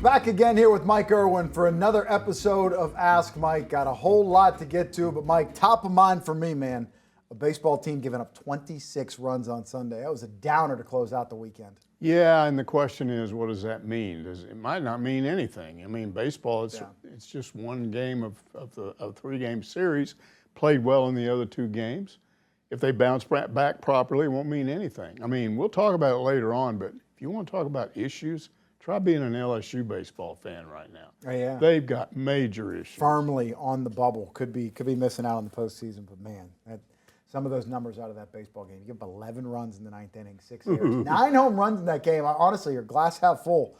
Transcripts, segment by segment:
Back again here with Mike Irwin for another episode of Ask Mike. Got a whole lot to get to, but Mike, top of mind for me, man, a baseball team giving up 26 runs on Sunday. That was a downer to close out the weekend. Yeah, and the question is, what does that mean? It might not mean anything. I mean, baseball, it's just one game of a three-game series, played well in the other two games. If they bounce back properly, it won't mean anything. I mean, we'll talk about it later on, but if you want to talk about issues, try being an LSU baseball fan right now. Oh, yeah. They've got major issues. Firmly on the bubble. Could be missing out on the postseason, but man, some of those numbers out of that baseball game. You give up 11 runs in the ninth inning, 6 errors, 9 home runs in that game. Honestly, your glass half full.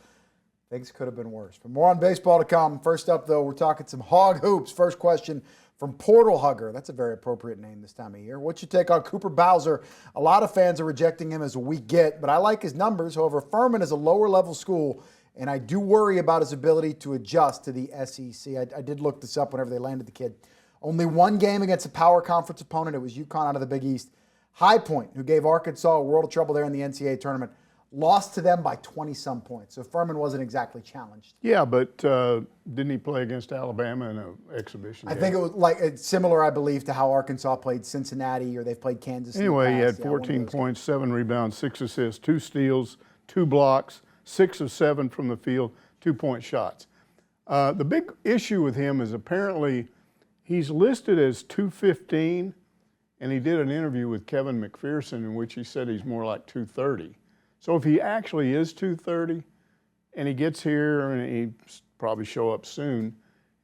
Things could have been worse. But more on baseball to come. First up, though, we're talking some hog hoops. First question from Portal Hugger. That's a very appropriate name this time of year. What's your take on Cooper Bowser? A lot of fans are rejecting him as a weak get, but I like his numbers. However, Furman is a lower-level school, and I do worry about his ability to adjust to the SEC. I did look this up whenever they landed the kid. Only one game against a power conference opponent. It was UConn out of the Big East. High Point, who gave Arkansas a world of trouble there in the NCAA tournament, lost to them by 20-some points. So Furman wasn't exactly challenged. Yeah, but didn't he play against Alabama in an exhibition game? I think it was it's similar, I believe, to how Arkansas played Cincinnati or they've played Kansas. Anyway, he had 14 points, 7 rebounds, 6 assists, 2 steals, 2 blocks, 6 of 7 from the field, 2-point shots. The big issue with him is apparently he's listed as 215, and he did an interview with Kevin McPherson in which he said he's more like 230. So if he actually is 230 and he gets here and he probably show up soon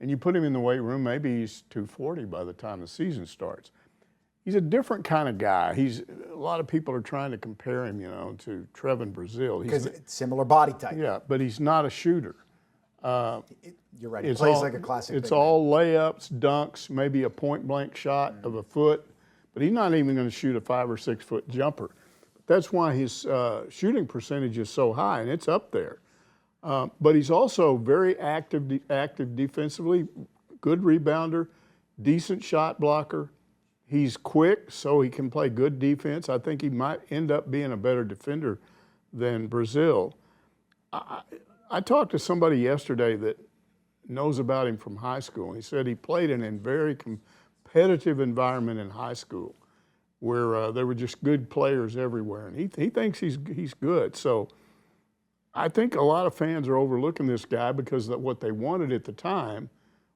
and you put him in the weight room, maybe he's 240 by the time the season starts. He's a different kind of guy. A lot of people are trying to compare him, to Trevin Brazile. Because it's similar body type. Yeah, but he's not a shooter. You're right. He plays like a classic. It's all layups, dunks, maybe a point-blank shot of a foot, but he's not even going to shoot a 5 or 6 foot jumper. That's why his shooting percentage is so high, and it's up there. But he's also very active defensively, good rebounder, decent shot blocker. He's quick, so he can play good defense. I think he might end up being a better defender than Brazile. I talked to somebody yesterday that knows about him from high school. He said he played in a very competitive environment in high school, where there were just good players everywhere, and he thinks he's good. So I think a lot of fans are overlooking this guy because what they wanted at the time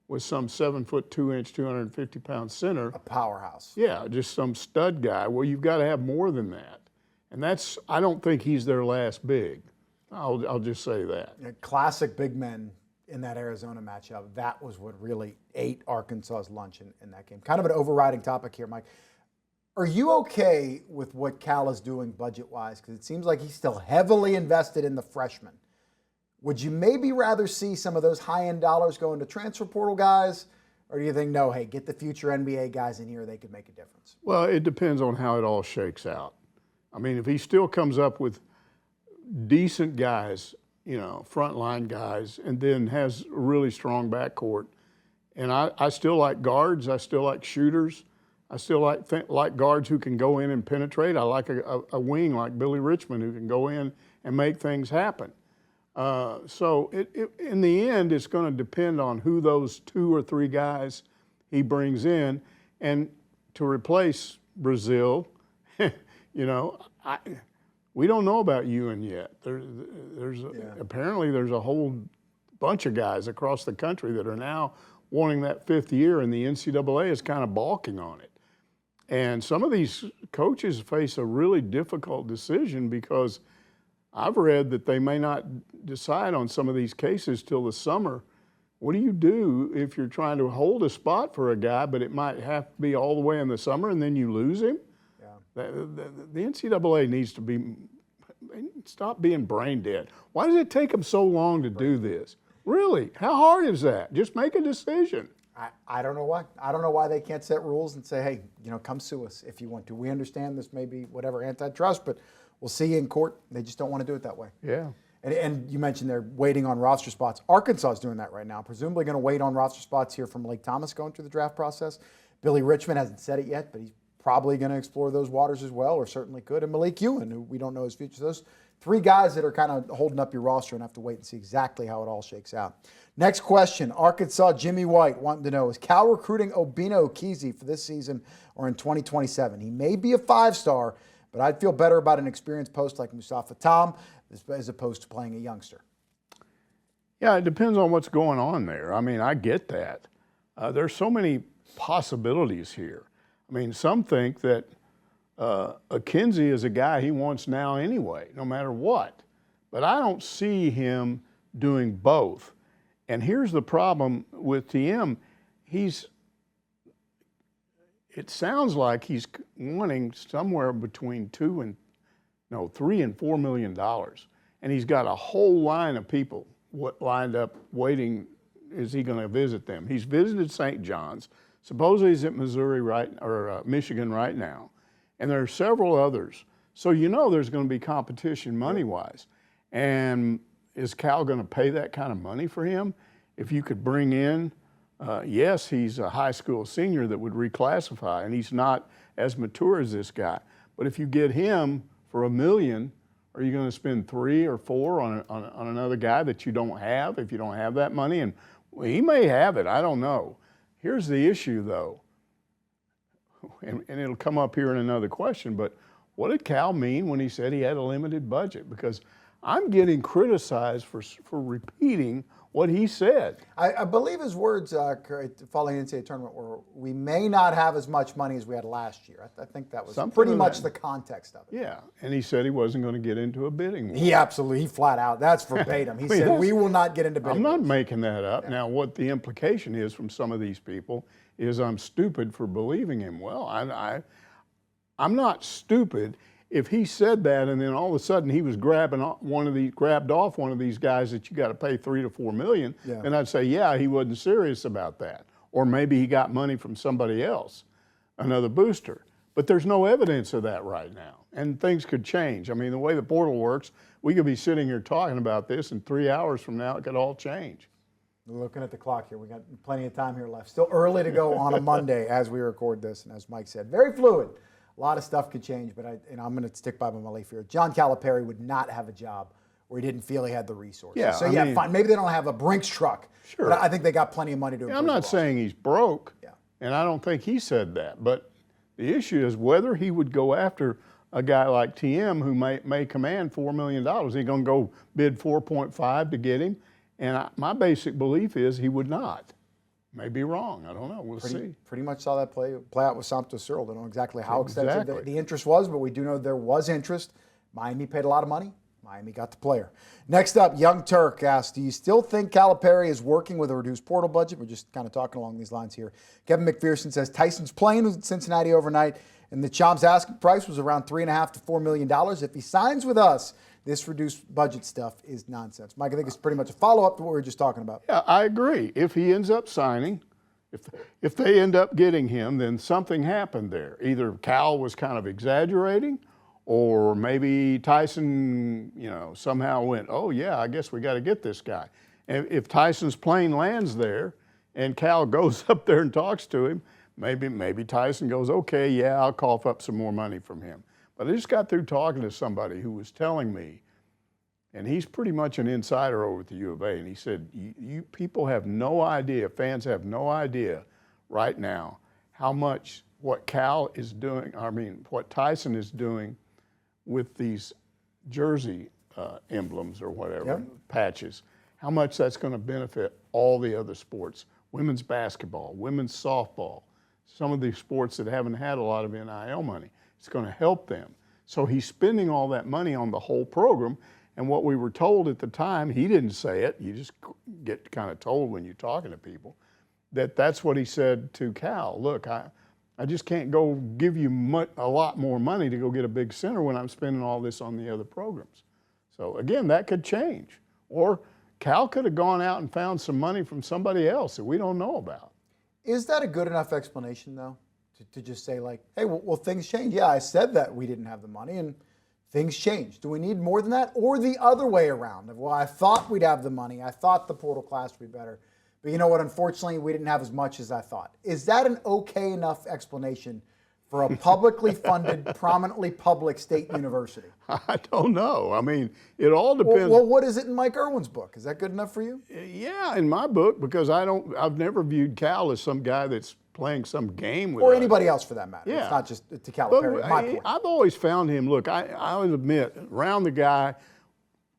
was some 7 foot 2 inch, 250-pound center, a powerhouse. Yeah, just some stud guy. Well, you've got to have more than that, and I don't think he's their last big. I'll just say that. Classic big men in that Arizona matchup. That was what really ate Arkansas's lunch in that game. Kind of an overriding topic here, Mike. Are you okay with what Cal is doing budget-wise? Because it seems like he's still heavily invested in the freshmen. Would you maybe rather see some of those high-end dollars go into transfer portal guys? Or do you think, no, hey, get the future NBA guys in here, they could make a difference? Well, it depends on how it all shakes out. I mean, if he still comes up with decent guys, frontline guys, and then has a really strong backcourt, and I still like guards, I still like shooters, I still like guards who can go in and penetrate. I like a wing like Billy Richmond who can go in and make things happen. So in the end, it's going to depend on who those 2 or 3 guys he brings in. And to replace Brazile, we don't know about Ewan yet. Apparently there's a whole bunch of guys across the country that are now wanting that 5th year, and the NCAA is kind of balking on it. And some of these coaches face a really difficult decision because I've read that they may not decide on some of these cases till the summer. What do you do if you're trying to hold a spot for a guy, but it might have to be all the way in the summer and then you lose him? Yeah. The NCAA needs to stop being brain dead. Why does it take them so long to do this? Really? How hard is that? Just make a decision. I don't know why. I don't know why they can't set rules and say, hey, come sue us if you want to. We understand this may be whatever antitrust, but we'll see you in court. They just don't want to do it that way. Yeah. And you mentioned they're waiting on roster spots. Arkansas is doing that right now. Presumably going to wait on roster spots here from Lake Thomas going through the draft process. Billy Richmond hasn't said it yet, but he's probably going to explore those waters as well, or certainly could. And Malik Ewan, who we don't know his future. Those three guys that are kind of holding up your roster and have to wait and see exactly how it all shakes out. Next question, Arkansas Jimmy White wanting to know, is Cal recruiting Obino Kesey for this season or in 2027? He may be a 5-star, but I'd feel better about an experienced post like Mustafa Tom as opposed to playing a youngster. Yeah, it depends on what's going on there. I mean, I get that. There's so many possibilities here. I mean, some think that Kinsey is a guy he wants now anyway, no matter what. But I don't see him doing both. And here's the problem with TM. It sounds like he's wanting somewhere between $3 and $4 million. And he's got a whole line of people lined up waiting. Is he going to visit them? He's visited St. John's. Supposedly he's at Michigan right now. And there are several others. So you know there's going to be competition money-wise. And is Cal going to pay that kind of money for him? If you could bring in, yes, he's a high school senior that would reclassify, and he's not as mature as this guy. But if you get him for $1 million, are you going to spend 3 or 4 on another guy that you don't have if you don't have that money? And he may have it, I don't know. Here's the issue, though, and it'll come up here in another question, but what did Cal mean when he said he had a limited budget? Because I'm getting criticized for repeating what he said. I believe his words falling into a tournament where we may not have as much money as we had last year. I think that was pretty much the context of it. Yeah, and he said he wasn't going to get into a bidding war. He flat out, that's verbatim. He said, we will not get into bidding I'm not wars. making that up. Yeah. Now, what the implication is from some of these people is I'm stupid for believing him. Well, I'm not stupid. If he said that and then all of a sudden he was grabbed off one of these guys that you got to pay $3 to $4 million, then I'd say, yeah, he wasn't serious about that. Or maybe he got money from somebody else, another booster. But there's no evidence of that right now. And things could change. I mean, the way the portal works, we could be sitting here talking about this, and 3 hours from now it could all change. We're looking at the clock here. We got plenty of time here left. Still early to go on a Monday as we record this. And as Mike said, very fluid. A lot of stuff could change, but I'm going to stick by my belief here. John Calipari would not have a job where he didn't feel he had the resources. Yeah, so, fine. Maybe they don't have a Brinks truck. Sure. But I think they got plenty of money to improve. I'm not saying he's broke, and I don't think he said that. But the issue is whether he would go after a guy like TM who may command $4 million. Is he going to go bid 4.5 to get him? And my basic belief is he would not. May be wrong. I don't know. We'll see. Pretty much saw that play out with Santos Cyril. Don't know exactly how extensive the interest was, but we do know there was interest. Miami paid a lot of money. Miami got the player. Next up, Young Turk asks, do you still think Calipari is working with a reduced portal budget? We're just kind of talking along these lines here. Kevin McPherson says Tyson's playing with Cincinnati overnight, and the Chom's asking price was around $3.5 to $4 million. If he signs with us, this reduced budget stuff is nonsense. Mike, I think it's pretty much a follow-up to what we were just talking about. Yeah, I agree. If he ends up signing, if they end up getting him, then something happened there. Either Cal was kind of exaggerating, or maybe Tyson, somehow went, oh yeah, I guess we got to get this guy. And if Tyson's plane lands there and Cal goes up there and talks to him, maybe Tyson goes, okay, yeah, I'll cough up some more money from him. But I just got through talking to somebody who was telling me, and he's pretty much an insider over at the U of A, and he said, you people have no idea, fans have no idea right now how much what Cal is doing, what Tyson is doing with these jersey emblems or whatever, patches, how much that's going to benefit all the other sports, women's basketball, women's softball, some of these sports that haven't had a lot of NIL money. It's going to help them. So he's spending all that money on the whole program. And what we were told at the time, he didn't say it, you just get kind of told when you're talking to people, that's what he said to Cal. Look, I just can't go give you a lot more money to go get a big center when I'm spending all this on the other programs. So again, that could change. Or Cal could have gone out and found some money from somebody else that we don't know about. Is that a good enough explanation, though? To just say, like, hey, well, things change. Yeah, I said that we didn't have the money, and things changed. Do we need more than that? Or the other way around? Well, I thought we'd have the money. I thought the portal class would be better. But you know what? Unfortunately, we didn't have as much as I thought. Is that an okay enough explanation for a publicly funded, prominently public state university? I don't know. I mean, it all depends. Well, what is it in Mike Irwin's book? Is that good enough for you? Yeah, in my book, because I've never viewed Cal as some guy that's playing some game with Or us. anybody else for that matter. Yeah. It's not just to Calipari. But My point. I've always found him, look, I would admit, around the guy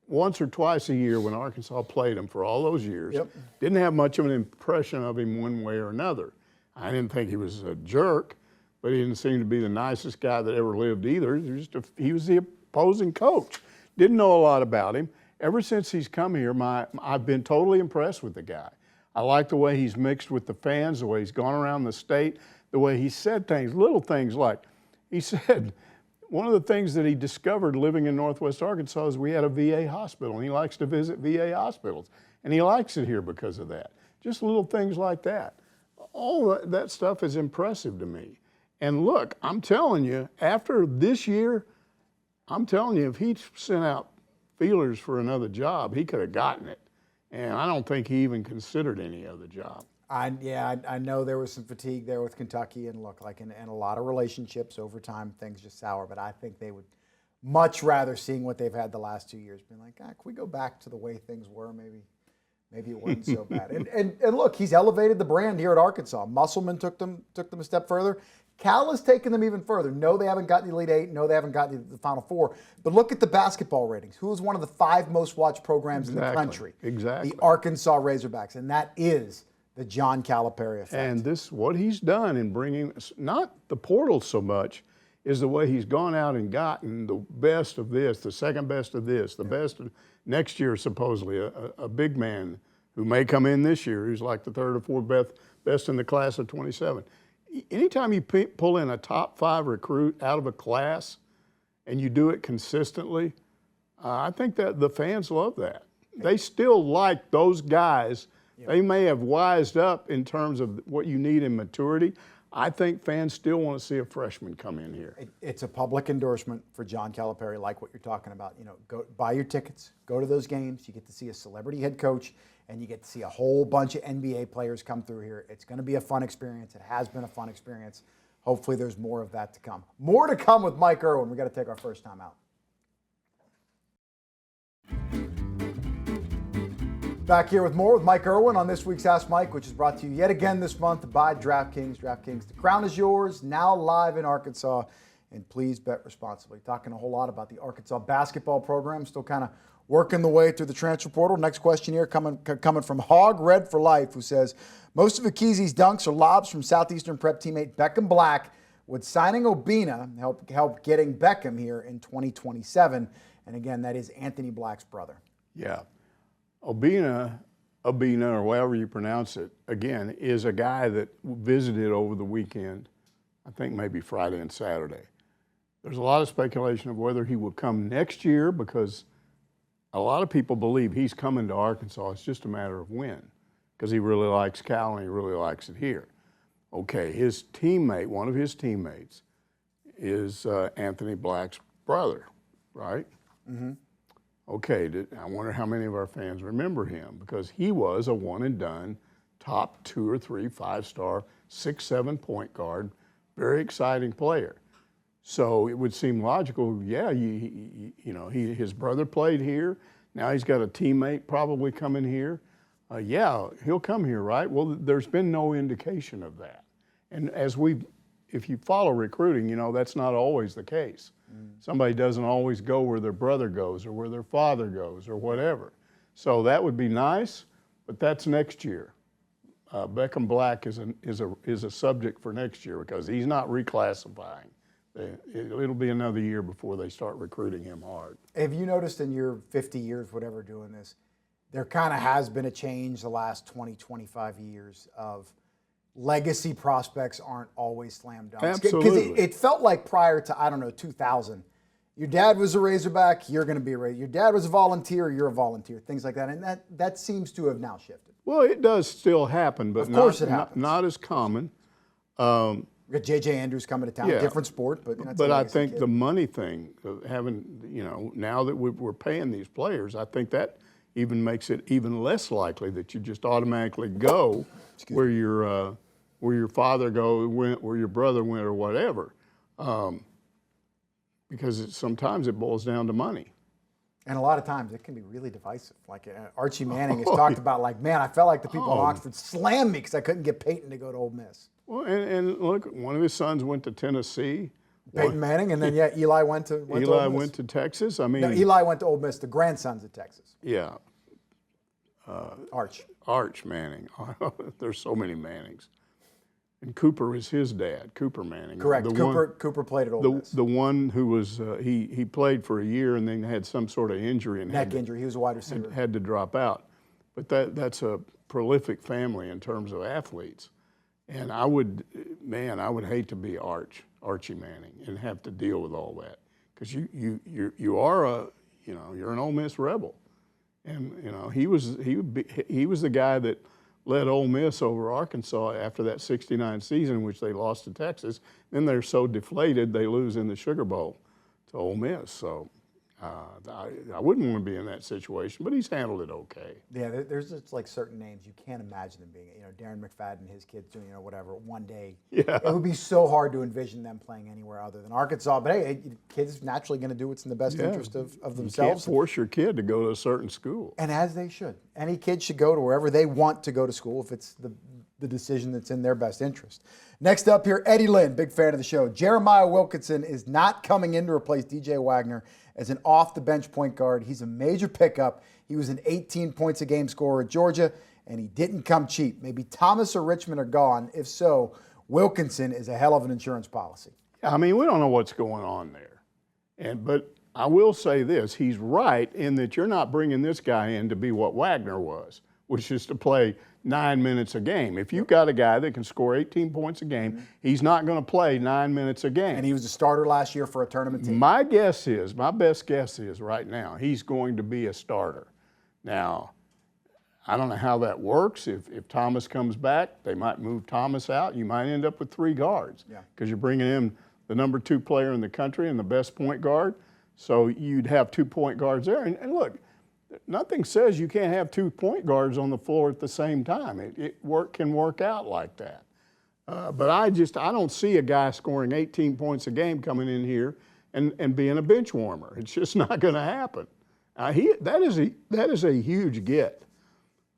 once or twice a year when Arkansas played him for all those years, Yep. didn't have much of an impression of him one way or another. I didn't think he was a jerk, but he didn't seem to be the nicest guy that ever lived either. He was the opposing coach. Didn't know a lot about him. Ever since he's come here, I've been totally impressed with the guy. I like the way he's mixed with the fans, the way he's gone around the state, the way he said things, little things like, he said, one of the things that he discovered living in Northwest Arkansas is we had a VA hospital, and he likes to visit VA hospitals. And he likes it here because of that. Just little things like that. All that stuff is impressive to me. And look, I'm telling you, after this year, I'm telling you, if he sent out feelers for another job, he could have gotten it. And I don't think he even considered any other job. I know there was some fatigue there with Kentucky, and look, like in a lot of relationships over time, things just sour. But I think they would much rather, seeing what they've had the last 2 years, being like, can we go back to the way things were? Maybe it wasn't so bad. And look, he's elevated the brand here at Arkansas. Musselman took them a step further. Cal has taken them even further. No, they haven't gotten the Elite Eight. No, they haven't gotten the Final Four. But look at the basketball ratings. Who is one of the 5 most watched programs in the country? Exactly. The Arkansas Razorbacks, and that is the John Calipari effect. And what he's done in bringing, not the portal so much, is the way he's gone out and gotten the best of this, the second best of this, the best of next year, supposedly, a big man who may come in this year, who's like the third or fourth best in the class of 27. Anytime you pull in a top 5 recruit out of a class and you do it consistently, I think that the fans love that. They still like those guys. Yep. They may have wised up in terms of what you need in maturity. I think fans still want to see a freshman come in here. It's a public endorsement for John Calipari, like what you're talking about. Go buy your tickets, go to those games. You get to see a celebrity head coach, and you get to see a whole bunch of NBA players come through here. It's going to be a fun experience. It has been a fun experience. Hopefully there's more of that to come. More to come with Mike Irwin. We got to take our first time out. Back here with more with Mike Irwin on this week's Ask Mike, which is brought to you yet again this month by DraftKings. DraftKings, the crown is yours, now live in Arkansas, and please bet responsibly. Talking a whole lot about the Arkansas basketball program, still kind of working the way through the transfer portal. Next question here coming from Hog Red for Life, who says, most of Akizi's dunks are lobs from Southeastern Prep teammate Beckham Black. Would signing Obina help getting Beckham here in 2027? And again, that is Anthony Black's brother. Yeah. Obina, or however you pronounce it, again, is a guy that visited over the weekend, I think maybe Friday and Saturday. There's a lot of speculation of whether he will come next year, because a lot of people believe he's coming to Arkansas. It's just a matter of when, because he really likes Cal and he really likes it here. Okay, his teammate, one of his teammates, is Anthony Black's brother, right? Mm-hmm. Okay, I wonder how many of our fans remember him, because he was a one-and-done, top 2 or 3, 5-star, 6'7" point guard, very exciting player. So it would seem logical, yeah, his brother played here. Now he's got a teammate probably coming here. Yeah, he'll come here, right? Well, there's been no indication of that. And if you follow recruiting, that's not always the case. Somebody doesn't always go where their brother goes or where their father goes or whatever. So that would be nice, but that's next year. Beckham Black is a subject for next year, because he's not reclassifying. It'll be another year before they start recruiting him hard. Have you noticed in your 50 years, whatever, doing this, there kind of has been a change the last 20, 25 years of legacy prospects aren't always slam dunks? Absolutely. Because it felt like prior to, 2000, your dad was a Razorback, you're going to be a Razorback. Your dad was a volunteer, you're a volunteer, things like that. And that seems to have now shifted. Well, it does still happen, but of course it happens. Not as common. We got J.J. Andrews coming to town, yeah, different sport. But I think the money thing, having, now that we're paying these players, I think that even makes it even less likely that you just automatically go where your father goes, where your brother went, or whatever. because sometimes it boils down to money. And a lot of times it can be really divisive. Like Archie Manning has talked about, like, man, I felt like the people in Oxford slammed me because I couldn't get Peyton to go to Ole Miss. Well, and look, one of his sons went to Tennessee. Peyton Manning, and then Eli went to Ole Miss. Eli went to Texas. I mean, no, Eli went to Ole Miss. The grandson's at Texas. Yeah. Arch Manning. There's so many Mannings. And Cooper is his dad, Cooper Manning. Correct. Cooper played at Ole Miss. The one who was he played for a year and then had some sort of injury and neck injury. He was a wide receiver. Had to drop out. But that's a prolific family in terms of athletes. And I would hate to be Archie Manning and have to deal with all that, because you're an Ole Miss rebel, and he was the guy that led Ole Miss over Arkansas after that '69 season in which they lost to Texas. Then they're so deflated they lose in the Sugar Bowl to Ole Miss. So I wouldn't want to be in that situation, but he's handled it okay. Yeah, there's just like certain names you can't imagine them being. Darren McFadden, his kids doing whatever one day. Yeah. It would be so hard to envision them playing anywhere other than Arkansas. But hey, kids naturally going to do what's in the best interest of themselves. You can't force your kid to go to a certain school. And as they should. Any kid should go to wherever they want to go to school if it's the decision that's in their best interest. Next up here, Eddie Lynn, big fan of the show. Jeremiah Wilkinson is not coming in to replace DJ Wagner as an off-the-bench point guard. He's a major pickup. He was an 18 points a game scorer at Georgia, and he didn't come cheap. Maybe Thomas or Richmond are gone. If so, Wilkinson is a hell of an insurance policy. I mean, we don't know what's going on there. But I will say this, he's right in that you're not bringing this guy in to be what Wagner was, which is to play 9 minutes a game. If you've got a guy that can score 18 points a game, he's not going to play 9 minutes a game. And he was a starter last year for a tournament team. My best guess is right now, he's going to be a starter. Now, I don't know how that works. If Thomas comes back, they might move Thomas out. You might end up with 3 guards because you're bringing in the number 2 player in the country and the best point guard. So you'd have 2 point guards there. And look, nothing says you can't have 2 point guards on the floor at the same time. It can work out like that. But I don't see a guy scoring 18 points a game coming in here and being a bench warmer. It's just not going to happen. That is a huge get.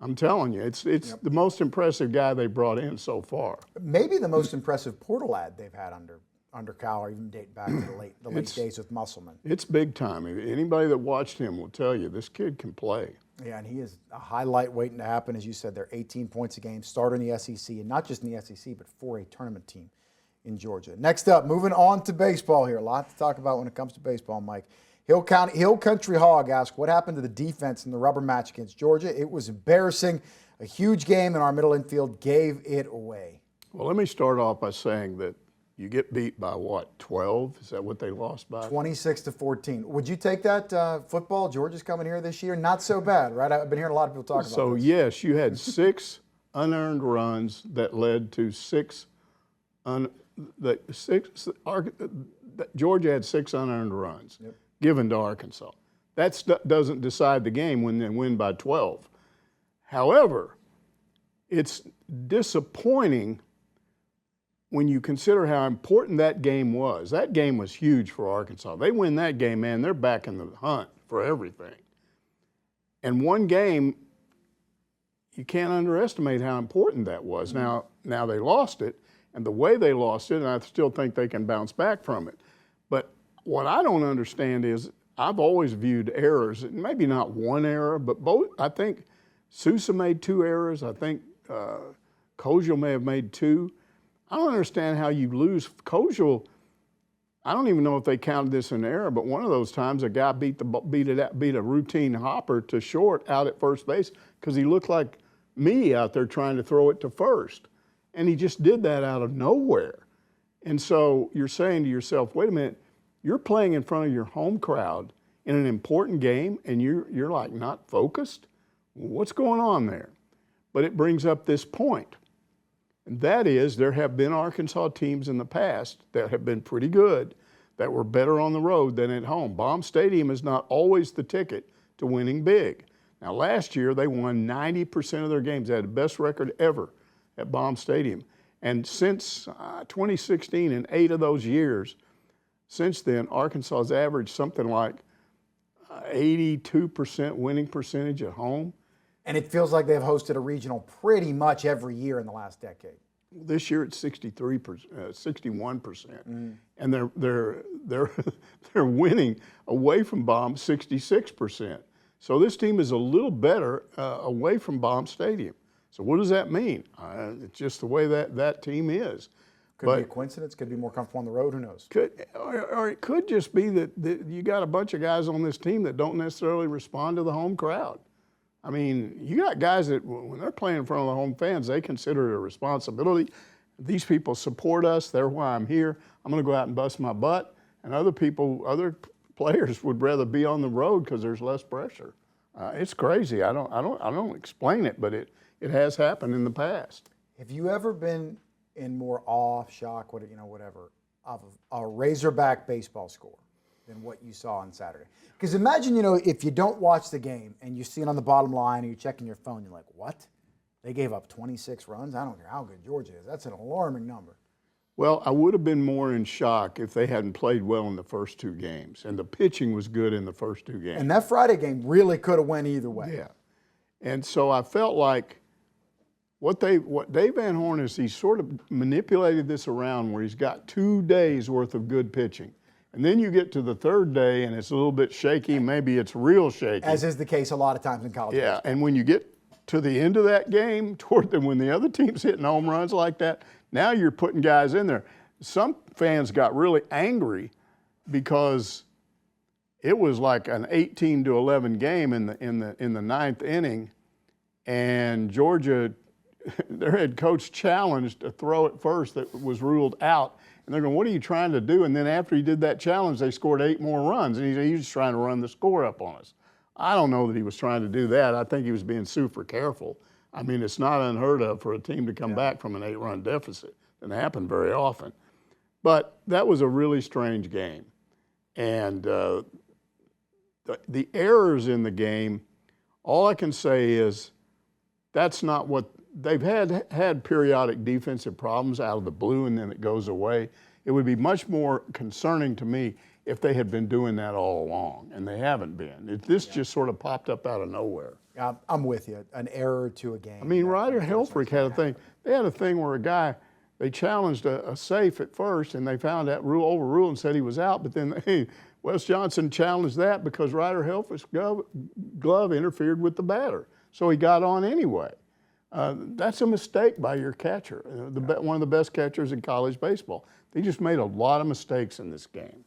I'm telling you, it's the most impressive guy they brought in so far. Maybe the most impressive portal lad they've had under Cal, or even dating back to the late days with Musselman. It's big time. Anybody that watched him will tell you this kid can play. Yeah, and he is a highlight waiting to happen. As you said, they're 18 points a game, starter in the SEC, and not just in the SEC, but for a tournament team in Georgia. Next up, moving on to baseball here. A lot to talk about when it comes to baseball, Mike. Hill Country Hog asked, what happened to the defense in the rubber match against Georgia? It was embarrassing. A huge game, and our middle infield gave it away. Well, let me start off by saying that you get beat by what, 12? Is that what they lost by? 26-14. Would you take that football? Georgia's coming here this year. Not so bad, right? I've been hearing a lot of people talk about this. So, yes, you had 6 unearned runs that led to Georgia had 6 unearned runs given to Arkansas. That doesn't decide the game when they win by 12. However, it's disappointing when you consider how important that game was. That game was huge for Arkansas. They win that game, man, they're back in the hunt for everything. And one game, you can't underestimate how important that was. Now they lost it, and the way they lost it, and I still think they can bounce back from it. But what I don't understand is I've always viewed errors, maybe not one error, but both. I think Sousa made 2 errors. I think Koziel may have made 2. I don't understand how you lose. Koziel, I don't even know if they counted this an error, but one of those times a guy beat a routine hopper to short out at first base because he looked like me out there trying to throw it to first. And he just did that out of nowhere. And so you're saying to yourself, wait a minute, you're playing in front of your home crowd in an important game and you're like not focused? What's going on there? But it brings up this point. And that is, there have been Arkansas teams in the past that have been pretty good, that were better on the road than at home. Baum Stadium is not always the ticket to winning big. Now, last year, they won 90% of their games. They had the best record ever at Baum Stadium. And since 2016, in 8 of those years, since then, Arkansas has averaged something like 82% winning percentage at home. And it feels like they've hosted a regional pretty much every year in the last decade. This year it's 61%, and they're they're winning away from bomb 66%. So this team is a little better away from bomb stadium. So what does that mean? It's just the way that team is. Could be a coincidence. Could be more comfortable on the road. Who knows? Or it could just be that you got a bunch of guys on this team that don't necessarily respond to the home crowd. I mean, you got guys that when they're playing in front of the home fans, they consider it a responsibility. These people support us. They're why I'm here. I'm going to go out and bust my butt. And other players would rather be on the road because there's less pressure. It's crazy. I don't explain it, but it has happened in the past. Have you ever been in more awe, shock, whatever, of a Razorback baseball score than what you saw on Saturday? Because imagine, if you don't watch the game and you see it on the bottom line and you're checking your phone, you're like, what? They gave up 26 runs? I don't care how good Georgia is. That's an alarming number. Well, I would have been more in shock if they hadn't played well in the first two games, and the pitching was good in the first two games. And that Friday game really could have went either way. Yeah. And so I felt like what Dave Van Horn is, he's sort of manipulated this around where he's got 2 days worth of good pitching. And then you get to the third day and it's a little bit shaky, maybe it's real shaky. As is the case a lot of times in college baseball. And when you get to the end of that game, when the other team's hitting home runs like that, now you're putting guys in there. Some fans got really angry because it was like an 18-11 game in the ninth inning, and Georgia, their head coach challenged a throw at first that was ruled out. And they're going, what are you trying to do? And then after he did that challenge, they scored 8 more runs. And he was trying to run the score up on us. I don't know that he was trying to do that. I think he was being super careful. I mean, it's not unheard of for a team to come back from an 8-run deficit. Doesn't happen very often. But that was a really strange game. And the errors in the game, all I can say is that's not what they've had periodic defensive problems out of the blue and then it goes away. It would be much more concerning to me if they had been doing that all along, and they haven't been. This just sort of popped up out of nowhere. I'm with you. An error to a game. I mean, Ryder Helfrich had a thing. They had a thing where they challenged a safe at first, and they found that overruled and said he was out, but then Wes Johnson challenged that because Ryder Helfrich's glove interfered with the batter. So he got on anyway. That's a mistake by your catcher, one of the best catchers in college baseball. They just made a lot of mistakes in this game.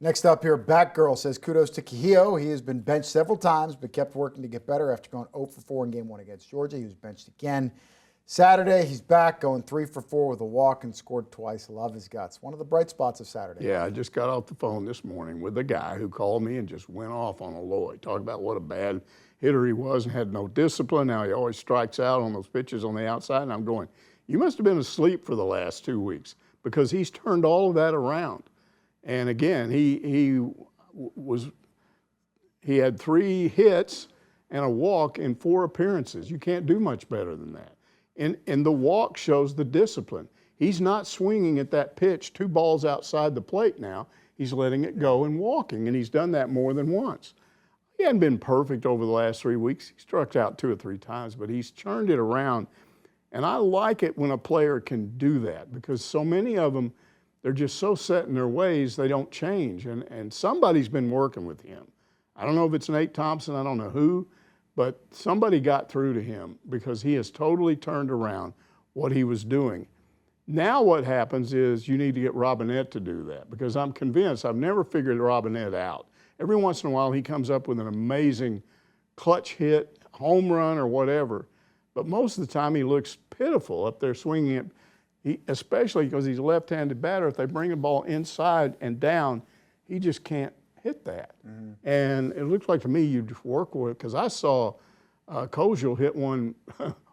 Next up here, Batgirl says, kudos to Kihio. He has been benched several times, but kept working to get better after going 0 for 4 in Game 1 against Georgia. He was benched again. Saturday, he's back, going 3 for 4 with a walk and scored twice. Love his guts. One of the bright spots of Saturday. Yeah, I just got off the phone this morning with a guy who called me and just went off on Aloy. Talk about what a bad hitter he was and had no discipline. Now he always strikes out on those pitches on the outside. And I'm going, you must have been asleep for the last 2 weeks because he's turned all of that around. And again, he had 3 hits and a walk in 4 appearances. You can't do much better than that. And the walk shows the discipline. He's not swinging at that pitch 2 balls outside the plate now. He's letting it go and walking, and he's done that more than once. He hadn't been perfect over the last 3 weeks. He struck out 2 or 3 times, but he's turned it around. And I like it when a player can do that because so many of them, they're just so set in their ways, they don't change. And somebody's been working with him. I don't know if it's Nate Thompson, I don't know who, but somebody got through to him because he has totally turned around what he was doing. Now what happens is you need to get Robinette to do that because I'm convinced, I've never figured Robinette out. Every once in a while he comes up with an amazing clutch hit, home run or whatever, but most of the time he looks pitiful up there swinging it. Especially because he's a left-handed batter, if they bring the ball inside and down, he just can't hit that. Mm-hmm. And it looks like to me you just work with it because I saw Koziel hit one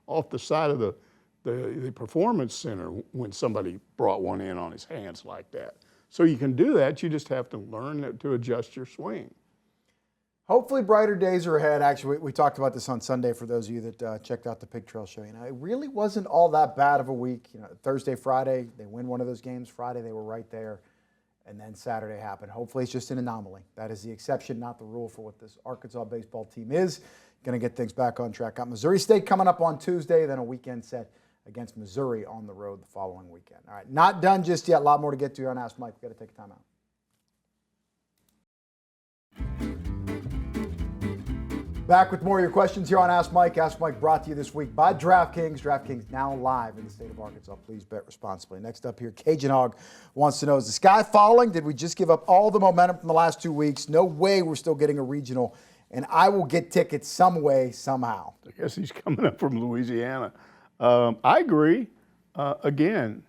off the side of the performance center when somebody brought one in on his hands like that. So you can do that, you just have to learn to adjust your swing. Hopefully brighter days are ahead. Actually, we talked about this on Sunday for those of you that checked out the Pig Trail show. It really wasn't all that bad of a week. Thursday, Friday, they win one of those games. Friday, they were right there. and then Saturday happened. Hopefully it's just an anomaly. That is the exception, not the rule for what this Arkansas baseball team is. Going to get things back on track. Got Missouri State coming up on Tuesday, then a weekend set against Missouri on the road the following weekend. All right, not done just yet. A lot more to get to here on Ask Mike. We've got to take a time out. Back with more of your questions here on Ask Mike. Ask Mike brought to you this week by DraftKings. DraftKings now live in the state of Arkansas. Please bet responsibly. Next up here, Cajun Hog wants to know, is the sky falling? Did we just give up all the momentum from the last 2 weeks? No way we're still getting a regional, and I will get tickets some way, somehow. I guess he's coming up from Louisiana. I agree. Again,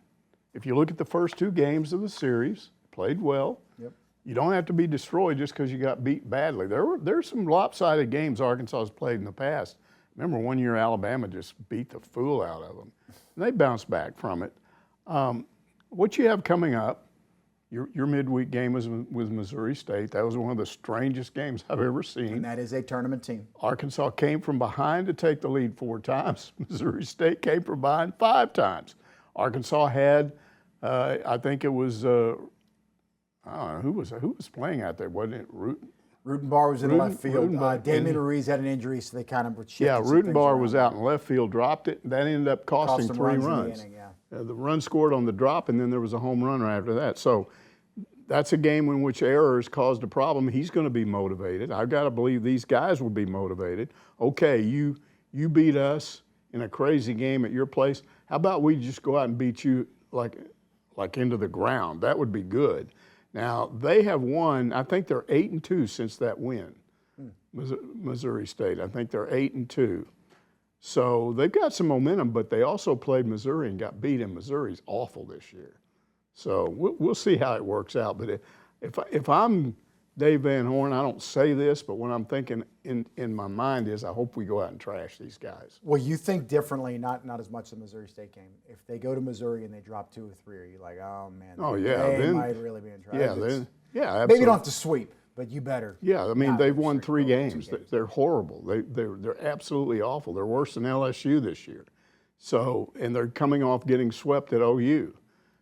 if you look at the first 2 games of the series, played well. Yep. You don't have to be destroyed just because you got beat badly. There's some lopsided games Arkansas has played in the past. Remember one year Alabama just beat the fool out of them. And they bounced back from it. What you have coming up, your midweek game was with Missouri State. That was one of the strangest games I've ever seen. And that is a tournament team. Arkansas came from behind to take the lead 4 times. Missouri State came from behind 5 times. Arkansas had, I think it was, I don't know, who was playing out there? Wasn't it Rutenbar was in left field. Rutenbar, Damian Ruiz had an injury, so they kind of shifted. Yeah, some things Rutenbar around. was out in left field, dropped it. That ended up costing Cost 3 them runs. in the inning, yeah. The run scored on the drop, and then there was a home run right after that. So that's a game in which errors caused a problem. He's going to be motivated. I've got to believe these guys will be motivated. Okay, you beat us in a crazy game at your place. How about we just go out and beat you like into the ground? That would be good. Now, they have won, I think they're 8-2 since that win, Missouri State. I think they're 8-2. So they've got some momentum, but they also played Missouri and got beat, and Missouri's awful this year. So we'll see how it works out. But if I'm Dave Van Horn, I don't say this, but what I'm thinking in my mind is I hope we go out and trash these guys. Well, you think differently, not as much the Missouri State game. If they go to Missouri and they drop 2 or 3, are you like, oh man, they might really be in trouble? Yeah, absolutely. Maybe you don't have to sweep, but you better. Yeah, I mean they've won 3 games. They're horrible. They're absolutely awful. They're worse than LSU this year. So, and they're coming off getting swept at OU.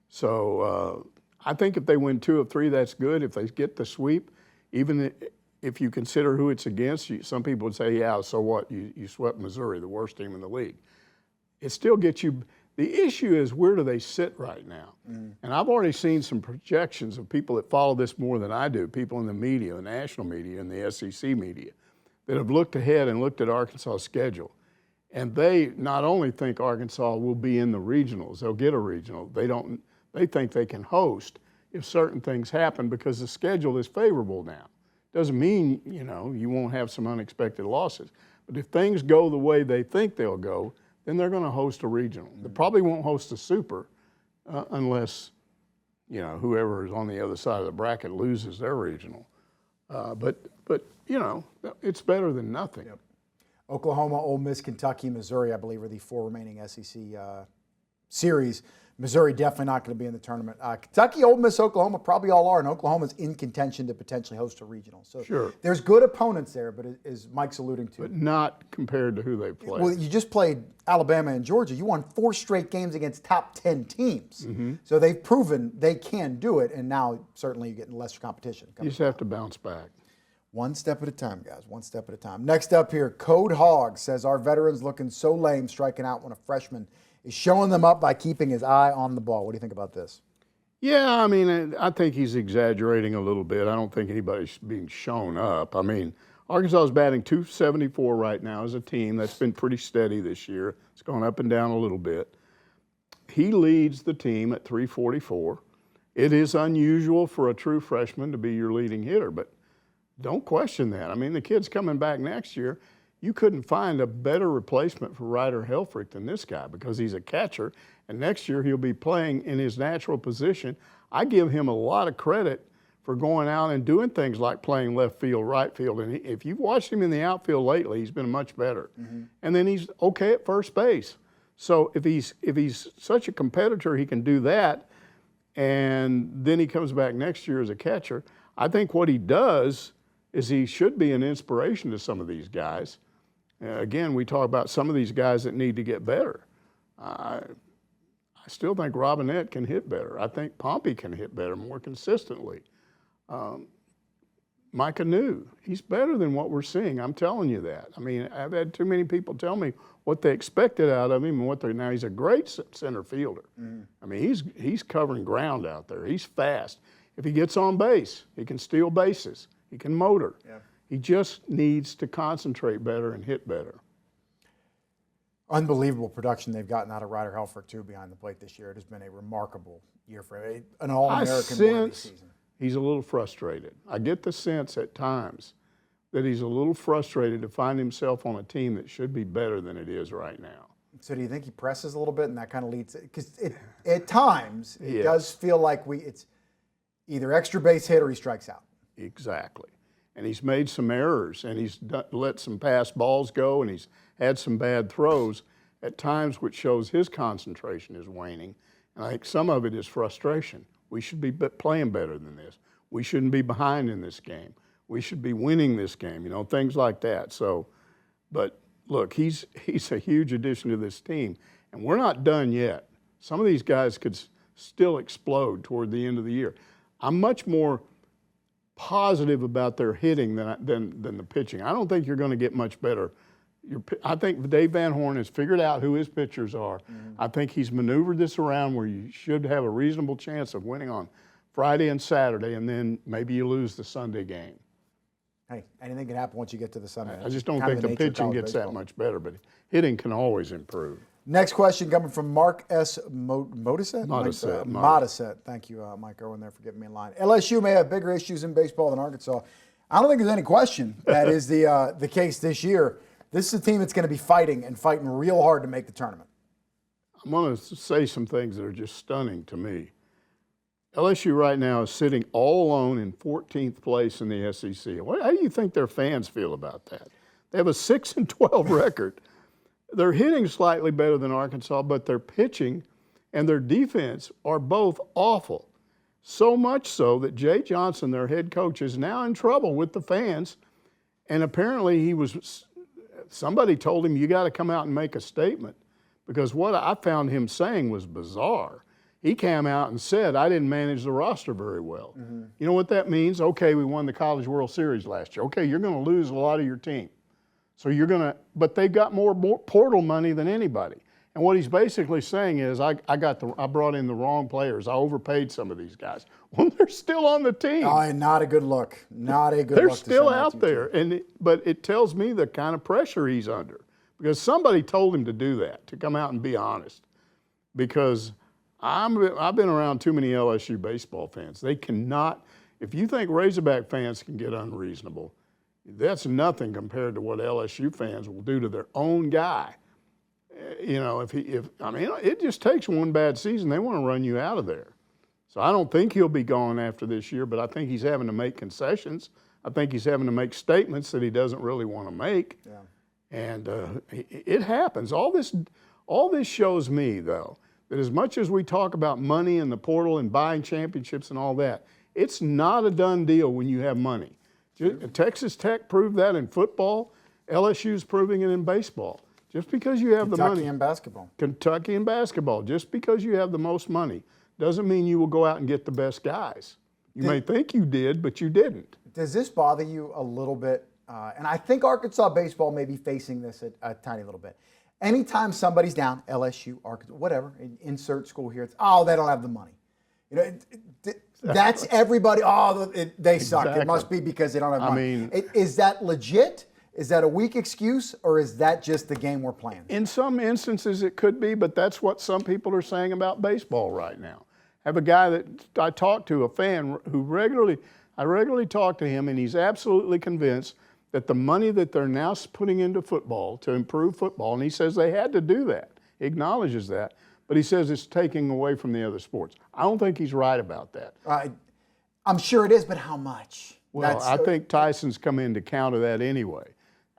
So I think if they win 2 of 3, that's good. If they get the sweep, even if you consider who it's against, some people would say, yeah, so what? You swept Missouri, the worst team in the league. It still gets you. The issue is, where do they sit right now? And I've already seen some projections of people that follow this more than I do, people in the media, the national media and the SEC media, that have looked ahead and looked at Arkansas' schedule. And they not only think Arkansas will be in the regionals, they'll get a regional. They think they can host if certain things happen because the schedule is favorable now. Doesn't mean, you won't have some unexpected losses. But if things go the way they think they'll go, then they're going to host a regional. They probably won't host a super unless, whoever is on the other side of the bracket loses their regional. But it's better than nothing. Yep. Oklahoma, Ole Miss, Kentucky, Missouri, I believe, are the 4 remaining SEC series. Missouri definitely not going to be in the tournament. Kentucky, Ole Miss, Oklahoma probably all are, and Oklahoma's in contention to potentially host a regional. So sure. There's good opponents there, but as Mike's alluding to. But not compared to who they played. Well, you just played Alabama and Georgia. You won 4 straight games against top 10 teams. So they've proven they can do it, and now certainly you're getting lesser competition. You just have to bounce back. One step at a time, guys. One step at a time. Next up here, Code Hogs says, our veterans looking so lame striking out when a freshman is showing them up by keeping his eye on the ball. What do you think about this? Yeah, I mean, I think he's exaggerating a little bit. I don't think anybody's being shown up. I mean, Arkansas is batting .274 right now as a team. That's been pretty steady this year. It's gone up and down a little bit. He leads the team at .344. It is unusual for a true freshman to be your leading hitter, but don't question that. I mean, the kid's coming back next year. You couldn't find a better replacement for Ryder Helfrich than this guy because he's a catcher, and next year he'll be playing in his natural position. I give him a lot of credit for going out and doing things like playing left field, right field, and if you've watched him in the outfield lately, he's been much better. And then he's okay at first base. So if he's such a competitor, he can do that, and then he comes back next year as a catcher. I think what he does is he should be an inspiration to some of these guys. Again, we talk about some of these guys that need to get better. I I still think Robinette can hit better. I think Pompey can hit better, more consistently. Micah New, he's better than what we're seeing. I'm telling you that. I mean, I've had too many people tell me what they expected out of him and what they're now. He's a great center fielder. I mean, he's covering ground out there. He's fast. If he gets on base, he can steal bases. He can motor. Yeah. He just needs to concentrate better and hit better. Unbelievable production they've gotten out of Ryder Helfrich, too, behind the plate this year. It has been a remarkable year for him. An All-American worthy season. He's a little frustrated. I get the sense at times that he's a little frustrated to find himself on a team that should be better than it is right now. So do you think he presses a little bit and that kind of leads – because at times it does feel like it's either extra base hit or he strikes out. Exactly. And he's made some errors, and he's let some pass balls go, and he's had some bad throws at times, which shows his concentration is waning. And I think some of it is frustration. We should be playing better than this. We shouldn't be behind in this game. We should be winning this game, things like that. So, but look, he's a huge addition to this team, and we're not done yet. Some of these guys could still explode toward the end of the year. I'm much more positive about their hitting than the pitching. I don't think you're going to get much better. I think Dave Van Horn has figured out who his pitchers are. I think he's maneuvered this around where you should have a reasonable chance of winning on Friday and Saturday, and then maybe you lose the Sunday game. Hey, anything can happen once you get to the Sunday. I just don't think the pitching gets that much better, but hitting can always improve. Next question coming from Mark S. Modisette? Modisette. Thank you, Mike Owen, there for getting me in line. LSU may have bigger issues in baseball than Arkansas. I don't think there's any question that is the case this year. This is a team that's going to be fighting real hard to make the tournament. I'm going to say some things that are just stunning to me. LSU right now is sitting all alone in 14th place in the SEC. How do you think their fans feel about that? They have a 6-12 record. They're hitting slightly better than Arkansas, but their pitching and their defense are both awful. So much so that Jay Johnson, their head coach, is now in trouble with the fans. And apparently somebody told him, you got to come out and make a statement, because what I found him saying was bizarre. He came out and said, I didn't manage the roster very well. You know what that means? Okay, we won the College World Series last year. Okay, you're going to lose a lot of your team. So but they've got more portal money than anybody. And what he's basically saying is, I brought in the wrong players. I overpaid some of these guys. Well, they're still on the team. Oh, not a good look. Not a good they're look. They're still out there. But it tells me the kind of pressure he's under, because somebody told him to do that, to come out and be honest. Because I've been around too many LSU baseball fans. They cannot, if you think Razorback fans can get unreasonable, that's nothing compared to what LSU fans will do to their own guy. It just takes one bad season. They want to run you out of there. So I don't think he'll be gone after this year, but I think he's having to make concessions. I think he's having to make statements that he doesn't really want to make. Yeah. And it happens. All this shows me, though, that as much as we talk about money and the portal and buying championships and all that, it's not a done deal when you have money. Texas Tech proved that in football. LSU's proving it in baseball. Just because you have the money. Kentucky and basketball. Just because you have the most money doesn't mean you will go out and get the best guys. You may think you did, but you didn't. Does this bother you a little bit? And I think Arkansas baseball may be facing this a tiny little bit. Anytime somebody's down, LSU, Arkansas, whatever, insert school here, it's, they don't have the money. That's everybody. They suck. Exactly. It must be because they don't have money. Is that legit? Is that a weak excuse, or is that just the game we're playing? In some instances it could be, but that's what some people are saying about baseball right now. I have a guy that I talked to, a fan who I regularly talk to him, and he's absolutely convinced that the money that they're now putting into football to improve football, and he says they had to do that. He acknowledges that, but he says it's taking away from the other sports. I don't think he's right about that. I'm sure it is, but how much? Well, I think Tyson's come in to counter that anyway.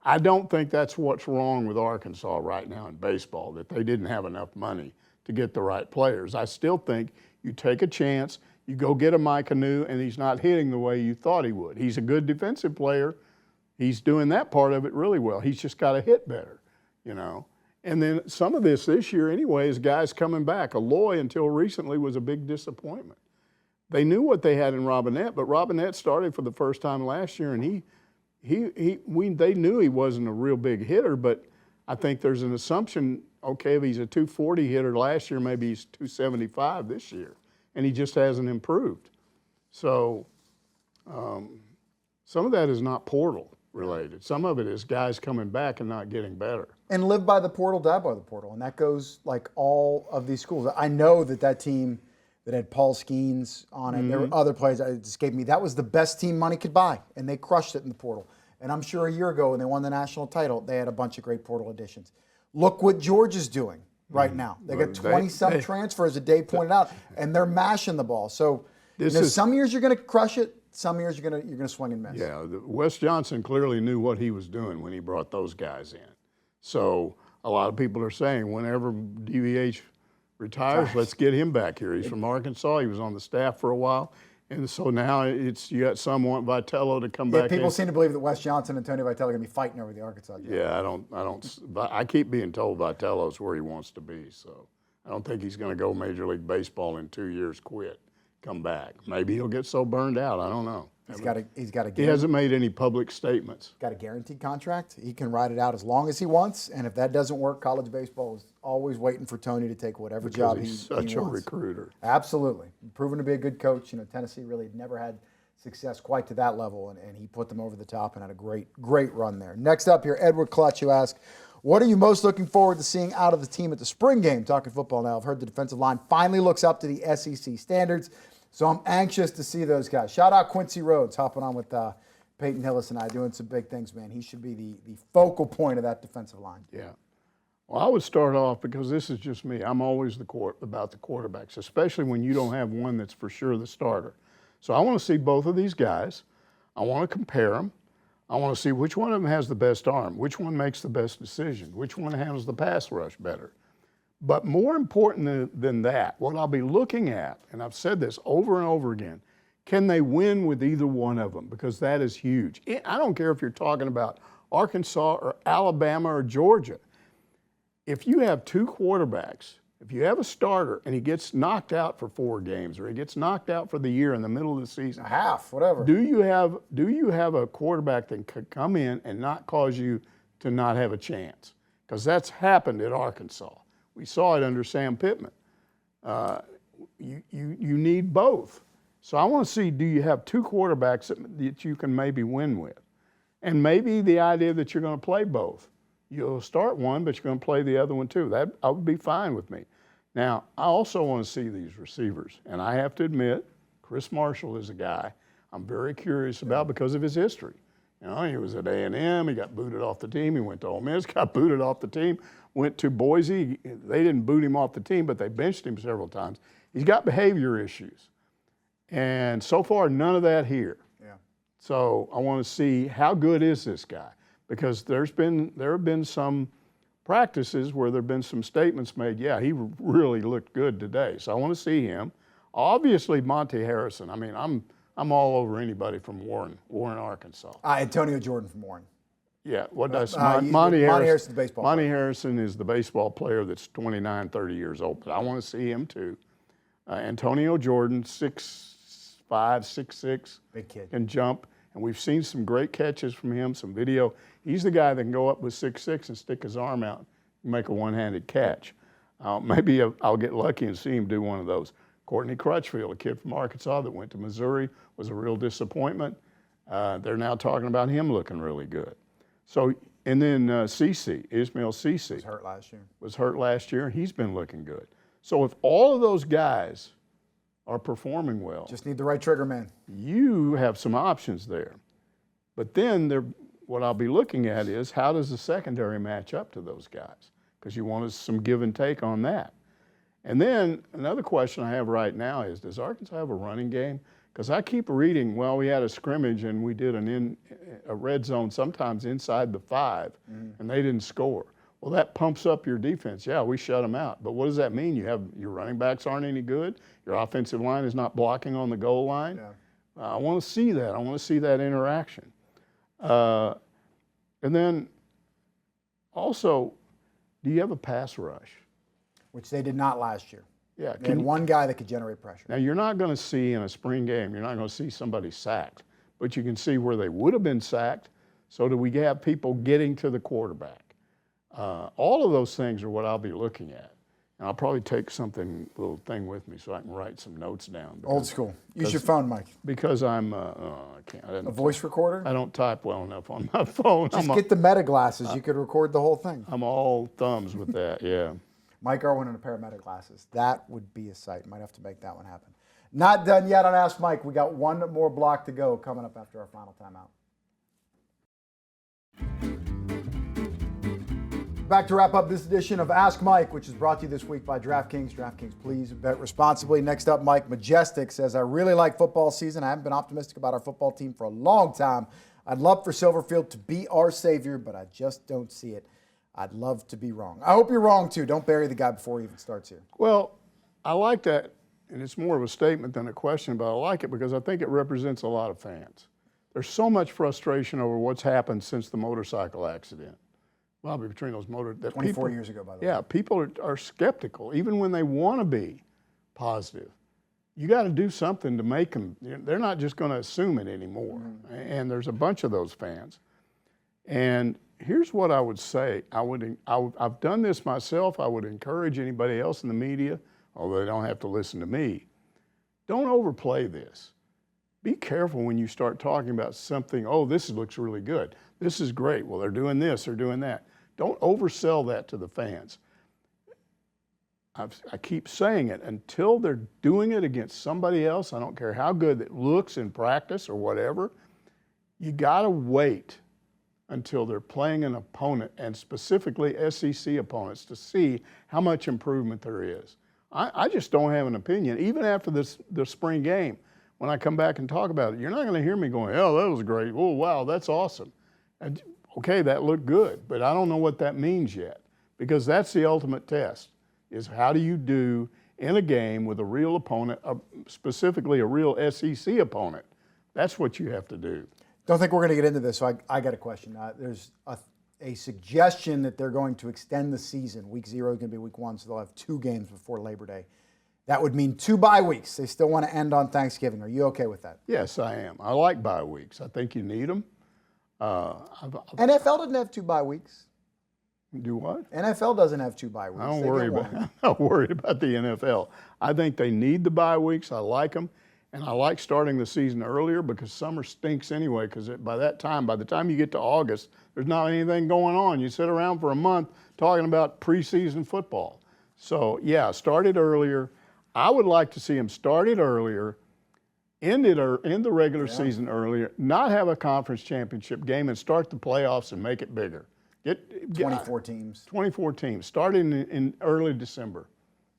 I don't think that's what's wrong with Arkansas right now in baseball, that they didn't have enough money to get the right players. I still think you take a chance, you go get a Micah New, and he's not hitting the way you thought he would. He's a good defensive player. He's doing that part of it really well. He's just got to hit better, And then some of this year anyway is guys coming back. Aloy until recently was a big disappointment. They knew what they had in Robinette, but Robinette started for the first time last year, and they knew he wasn't a real big hitter, but I think there's an assumption, okay, if he's a 240 hitter last year, maybe he's 275 this year, and he just hasn't improved. So some of that is not portal related. Some of it is guys coming back and not getting better. And live by the portal, die by the portal. And that goes like all of these schools. I know that team that had Paul Skeens on it, there were other players that escaped me. That was the best team money could buy, and they crushed it in the portal. And I'm sure a year ago when they won the national title, they had a bunch of great portal additions. Look what Georgia's doing right now. They got 20-some transfers, as Dave pointed out, and they're mashing the ball. So some years you're going to crush it. Some years you're going to swing and miss. Yeah, Wes Johnson clearly knew what he was doing when he brought those guys in. So a lot of people are saying whenever DVH retires, let's get him back here. He's from Arkansas. He was on the staff for a while. And so now you got some want Vitello to come back. People seem to believe that Wes Johnson and Tony Vitello are going to be fighting over the Arkansas job. Yeah, I keep being told Vitello's where he wants to be. So I don't think he's going to go Major League Baseball in 2 years, quit, come back. Maybe he'll get so burned out. I don't know. He hasn't made any public statements. Got a guaranteed contract. He can ride it out as long as he wants. And if that doesn't work, college baseball is always waiting for Tony to take whatever job he wants. He's such a recruiter. Absolutely. Proven to be a good coach. Tennessee really never had success quite to that level, and he put them over the top and had a great run there. Next up here, Edward Clutch, who asked, what are you most looking forward to seeing out of the team at the spring game? Talking football now. I've heard the defensive line finally looks up to the SEC standards. So I'm anxious to see those guys. Shout out Quincy Rhodes, hopping on with Peyton Hillis and I, doing some big things, man. He should be the focal point of that defensive line. Yeah. Well, I would start off, because this is just me. I'm always about the quarterbacks, especially when you don't have one that's for sure the starter. So I want to see both of these guys. I want to compare them. I want to see which one of them has the best arm, which one makes the best decision, which one handles the pass rush better. But more important than that, what I'll be looking at, and I've said this over and over again, can they win with either one of them? Because that is huge. I don't care if you're talking about Arkansas or Alabama or Georgia. If you have two quarterbacks, if you have a starter and he gets knocked out for 4 games or he gets knocked out for the year in the middle of the season, half, whatever. Do you have a quarterback that could come in and not cause you to not have a chance? Because that's happened at Arkansas. We saw it under Sam Pittman. You need both. So I want to see, do you have two quarterbacks that you can maybe win with? And maybe the idea that you're going to play both. You'll start one, but you're going to play the other one too. That would be fine with me. Now, I also want to see these receivers. And I have to admit, Chris Marshall is a guy I'm very curious about because of his history. He was at A&M. He got booted off the team. He went to Ole Miss, got booted off the team, went to Boise. They didn't boot him off the team, but they benched him several times. He's got behavior issues. And so far, none of that here. Yeah. So I want to see how good is this guy, because there have been some practices where there have been some statements made, yeah, he really looked good today. So I want to see him. Obviously, Monte Harrison. I mean, I'm all over anybody from Warren, Arkansas. Antonio Jordan from Warren. Yeah, what does Monte Harrison? The baseball Monte player. Harrison is the baseball player that's 29, 30 years old, but I want to see him too. Antonio Jordan, 6'5", 6'6", big kid, can jump, and we've seen some great catches from him, some video. He's the guy that can go up with 6'6" and stick his arm out and make a one-handed catch. Maybe I'll get lucky and see him do one of those. Courtney Crutchfield, a kid from Arkansas that went to Missouri, was a real disappointment. They're now talking about him looking really good. So, and then Ismail Cece. Was hurt last year. He's been looking good. So if all of those guys are performing well. Just need the right trigger man. You have some options there. But then what I'll be looking at is how does the secondary match up to those guys? Because you want some give and take on that. And then another question I have right now is, does Arkansas have a running game? Because I keep reading, well, we had a scrimmage and we did a red zone sometimes inside the 5, and they didn't score. Well, that pumps up your defense. Yeah, we shut them out. But what does that mean? Your running backs aren't any good. Your offensive line is not blocking on the goal line. Yeah. I want to see that. I want to see that interaction. And then also, do you have a pass rush? Which they did not last year. Yeah. They had one guy that could generate pressure. Now, you're not going to see in a spring game, you're not going to see somebody sacked, but you can see where they would have been sacked. So do we have people getting to the quarterback? All of those things are what I'll be looking at. And I'll probably take little thing with me so I can write some notes down. Old school. Use your phone, Mike. Because I'm, I can't. A voice recorder? I don't type well enough on my phone. Just get the Meta glasses. You could record the whole thing. I'm all thumbs with that, yeah. Mike Irwin and a pair of Meta glasses. That would be a sight. Might have to make that one happen. Not done yet on Ask Mike. We got one more block to go coming up after our final timeout. Back to wrap up this edition of Ask Mike, which is brought to you this week by DraftKings. DraftKings, please bet responsibly. Next up, Mike Majestic says, I really like football season. I haven't been optimistic about our football team for a long time. I'd love for Silverfield to be our savior, but I just don't see it. I'd love to be wrong. I hope you're wrong, too. Don't bury the guy before he even starts here. Well, I like that, and it's more of a statement than a question, but I like it because I think it represents a lot of fans. There's so much frustration over what's happened since the motorcycle accident. Bobby, between those 24 years ago, by the way. Yeah, people are skeptical, even when they want to be positive. You got to do something to make them, they're not just going to assume it anymore. Mm-hmm. And there's a bunch of those fans. And here's what I would say. I've done this myself. I would encourage anybody else in the media, although they don't have to listen to me. Don't overplay this. Be careful when you start talking about something, oh, this looks really good. This is great. Well, they're doing this, they're doing that. Don't oversell that to the fans. I keep saying it, until they're doing it against somebody else, I don't care how good it looks in practice or whatever, you gotta wait until they're playing an opponent, and specifically SEC opponents, to see how much improvement there is. I just don't have an opinion. Even after the spring game, when I come back and talk about it, you're not gonna hear me going, oh, that was great, oh, wow, that's awesome. And, okay, that looked good, but I don't know what that means yet, because that's the ultimate test, is how do you do in a game with a real opponent, specifically a real SEC opponent. That's what you have to do. Don't think we're going to get into this, so I got a question. There's a suggestion that they're going to extend the season. Week 0 is going to be week 1, so they'll have 2 games before Labor Day. That would mean 2 bye weeks. They still want to end on Thanksgiving. Are you okay with that? Yes, I am. I like bye weeks. I think you need them. NFL doesn't have 2 bye weeks. Do what? NFL doesn't have 2 bye weeks. I'm not worried about the NFL. I think they need the bye weeks. I like them. And I like starting the season earlier because summer stinks anyway, because by the time you get to August, there's not anything going on. You sit around for a month talking about preseason football. So, yeah, start it earlier. I would like to see them start it earlier, end the regular season earlier, not have a conference championship game, and start the playoffs and make it bigger. Get 24 teams. 24 teams. Start in early December.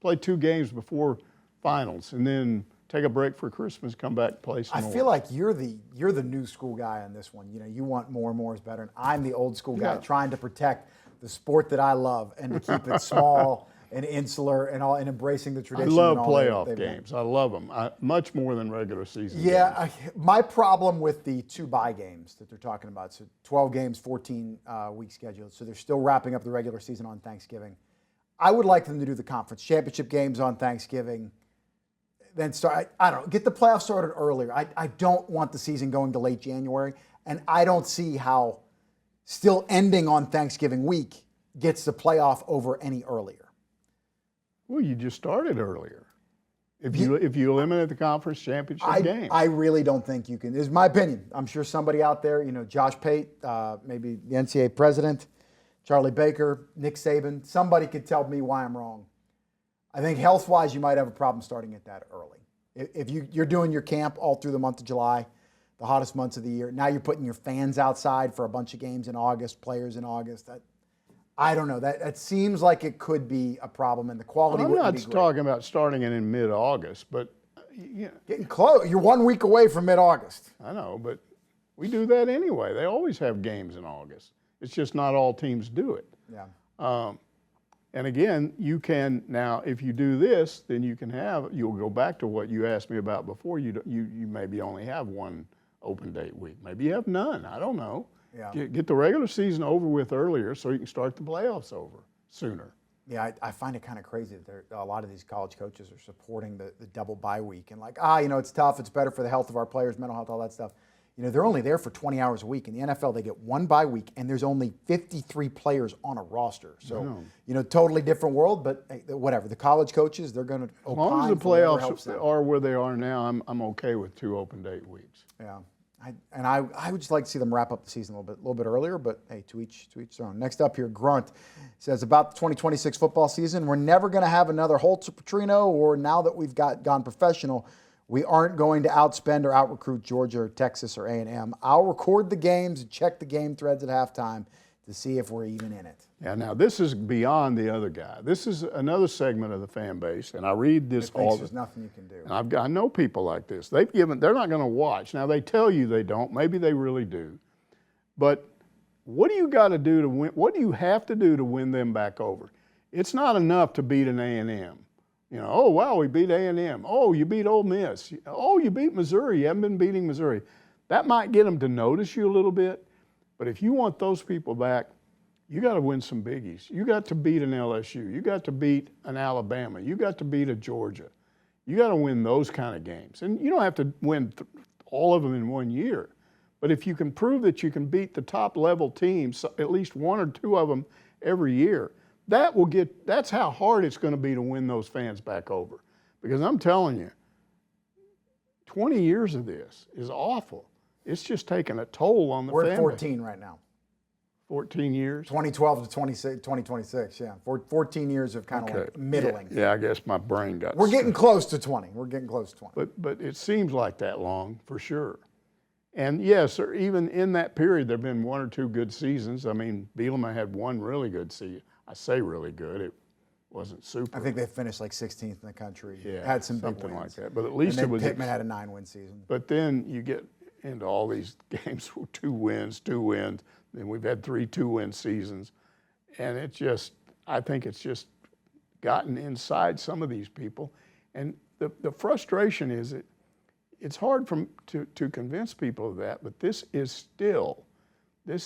Play 2 games before finals, and then take a break for Christmas, come back, play some more. I feel like you're the new school guy on this one. You know, you want more and more is better, and I'm the old school guy trying to protect the sport that I love and to keep it small and insular and all, and embracing the tradition. I love playoff games. I love them much more than regular season games. My problem with the 2 bye games that they're talking about, so 12 games, 14 week schedule, so they're still wrapping up the regular season on Thanksgiving. I would like them to do the conference championship games on Thanksgiving, then start, I don't know, get the playoffs started earlier. I don't want the season going to late January, and I don't see how still ending on Thanksgiving week gets the playoff over any earlier. Well, you just started earlier. If you eliminate the conference championship game. I really don't think you can. This is my opinion. I'm sure somebody out there, Josh Pate, maybe the NCAA president, Charlie Baker, Nick Saban, somebody could tell me why I'm wrong. I think health-wise, you might have a problem starting it that early. If you're doing your camp all through the month of July, the hottest months of the year, now you're putting your fans outside for a bunch of games in August, players in August. I don't know. That seems like it could be a problem, and the quality wouldn't be great. I'm not talking about starting it in mid-August, but getting close. You're 1 week away from mid-August. I know, but we do that anyway. They always have games in August. It's just not all teams do it. Yeah. And again, you can now, if you do this, then you'll go back to what you asked me about before. You maybe only have 1 open date week. Maybe you have none. I don't know. Yeah. Get the regular season over with earlier so you can start the playoffs over. sooner. Yeah, I find it kind of crazy that a lot of these college coaches are supporting the double bye week and like, it's tough, it's better for the health of our players, mental health, all that stuff. They're only there for 20 hours a week. In the NFL, they get one bye week, and there's only 53 players on a roster. So, totally different world, but hey, whatever. The college coaches, they're going to opine. As long as the playoffs are where they are now, I'm okay with 2 open date weeks. Yeah. I would just like to see them wrap up the season a little bit earlier, but hey, to each their own. Next up here, Grunt says about the 2026 football season, we're never going to have another Holtz or Petrino, or now that we've gone professional, we aren't going to outspend or out-recruit Georgia or Texas or A&M. I'll record the games and check the game threads at halftime to see if we're even in it. Yeah, now this is beyond the other guy. This is another segment of the fan base, and I read this all. There's nothing you can do. And I know people like this. They're not going to watch. Now they tell you they don't. Maybe they really do. But what do you got to do to win? What do you have to do to win them back over? It's not enough to beat an A&M. Oh wow, we beat A&M. Oh, you beat Ole Miss. Oh, you beat Missouri. You haven't been beating Missouri. That might get them to notice you a little bit. But if you want those people back, you got to win some biggies. You got to beat an LSU. You got to beat an Alabama. You got to beat a Georgia. You got to win those kind of games. And you don't have to win all of them in 1 year. But if you can prove that you can beat the top level teams, at least 1 or 2 of them every year, that's how hard it's going to be to win those fans back over. Because I'm telling you, 20 years of this is awful. It's just taking a toll on the fan base. We're at 14 right now. 14 years? 2012 to 2026, yeah. 14 years of kind of like middling. Yeah, I guess my brain got We're getting close to 20. We're getting close to 20. But it seems like that long, for sure. And yes, even in that period, there have been 1 or 2 good seasons. I mean, Bielema had 1 really good season. I say really good. It wasn't super. I think they finished like 16th in the country. Yeah, had some something big wins. like that. But at least it was. Pittman had a 9-win season. But then you get into all these games with 2 wins. Then we've had 3 2-win seasons, and I think it's just gotten inside some of these people, and the frustration is it's hard to convince people of that. But this is still a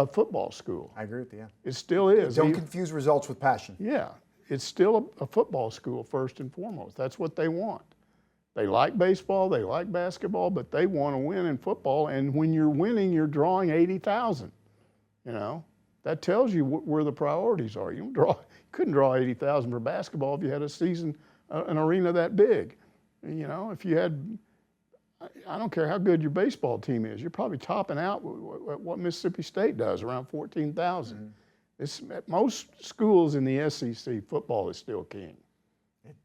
football school. I agree with you. Yeah. It still is. Don't confuse results with passion. Yeah, it's still a football school first and foremost. That's what they want. They like baseball, they like basketball, but they want to win in football. And when you're winning, you're drawing 80,000. That tells you where the priorities are. You couldn't draw 80,000 for basketball if you had a season, an arena that big. If you had, I don't care how good your baseball team is, you're probably topping out what Mississippi State does, around 14,000. At most schools in the SEC, football is still king.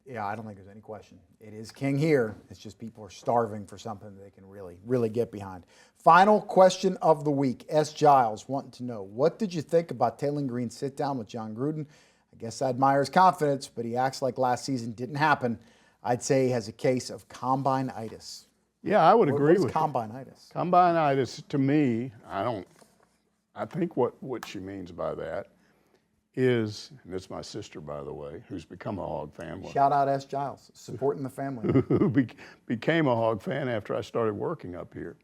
Yeah, I don't think there's any question. It is king here. It's just people are starving for something that they can really, really get behind. Final question of the week. S. Giles wanting to know, what did you think about Taylen Green's sit down with John Gruden? I guess I admire his confidence, but he acts like last season didn't happen. I'd say he has a case of combine-itis. Yeah, I would agree with combine-itis? Combine-itis, to me, I think what she means by that is, and it's my sister, by the way, who's become a Hog fan. Shout out S. Giles, supporting the family. Who became a Hog fan after I started working up here.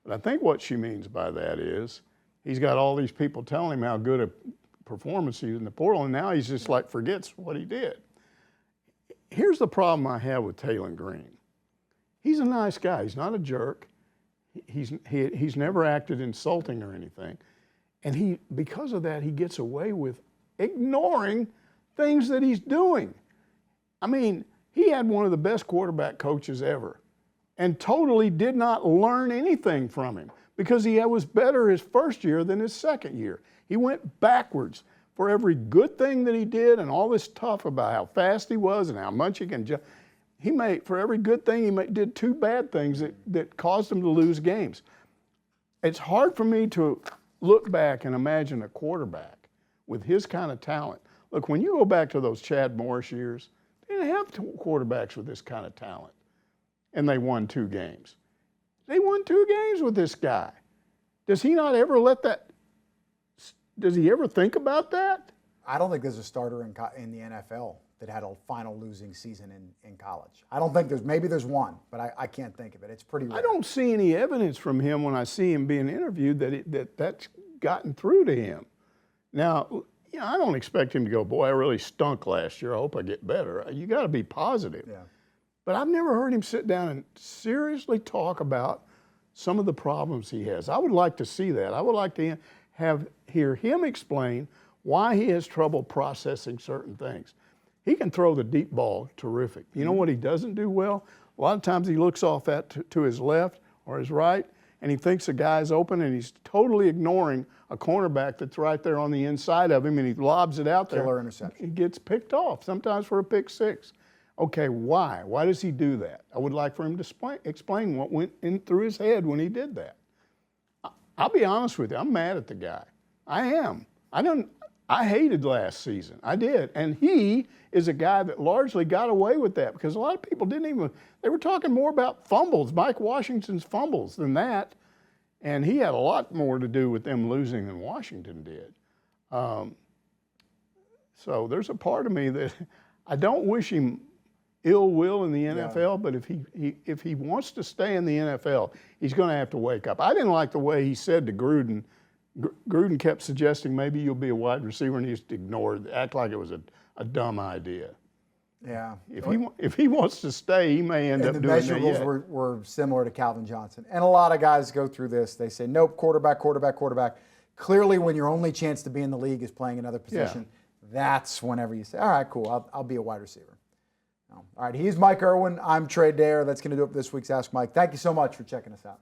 But I think what she means by that is he's got all these people telling him how good a performance he is in the portal, and now he's just like forgets what he did. Here's the problem I have with Taylen Green. He's a nice guy. He's not a jerk. He's never acted insulting or anything. And because of that, he gets away with ignoring things that he's doing. I mean, he had one of the best quarterback coaches ever and totally did not learn anything from him because he was better his first year than his second year. He went backwards for every good thing that he did and all this stuff about how fast he was and how much he can jump. For every good thing, he did 2 bad things that caused him to lose games. It's hard for me to look back and imagine a quarterback with his kind of talent. Look, when you go back to those Chad Morris years, they didn't have quarterbacks with this kind of talent. And they won 2 games. They won 2 games with this guy. Does he not ever does he ever think about that? I don't think there's a starter in the NFL that had a final losing season in college. I don't think maybe there's one, but I can't think of it. It's pretty rare. I don't see any evidence from him when I see him being interviewed that gotten through to him. Now, you know, I don't expect him to go, boy, I really stunk last year. I hope I get better. You got to be positive. Yeah. But I've never heard him sit down and seriously talk about some of the problems he has. I would like to see that. I would like to hear him explain why he has trouble processing certain things. He can throw the deep ball terrific. You know what he doesn't do well? A lot of times he looks off to his left or his right, and he thinks the guy's open, and he's totally ignoring a cornerback that's right there on the inside of him, and he lobs it out there. Killer interception. He gets picked off, sometimes for a pick six. Okay, why? Why does he do that? I would like for him to explain what went in through his head when he did that. I'll be honest with you, I'm mad at the guy. I am. I hated last season. I did. And he is a guy that largely got away with that because a lot of people they were talking more about fumbles, Mike Washington's fumbles than that. And he had a lot more to do with them losing than Washington did. So there's a part of me that I don't wish him ill will in the NFL, but if he wants to stay in the NFL, he's going to have to wake up. I didn't like the way he said to Gruden. Gruden kept suggesting maybe you'll be a wide receiver, and he just ignored, act like it was a dumb idea. Yeah. If he wants to stay, he may end up doing that. The measurables were similar to Calvin Johnson. And a lot of guys go through this. They say, nope, quarterback. Clearly, when your only chance to be in the league is playing another position, that's whenever you say, all right, cool, I'll be a wide receiver. No. All right, he's Mike Irwin. I'm Trey Dare. That's going to do it for this week's Ask Mike. Thank you so much for checking us out.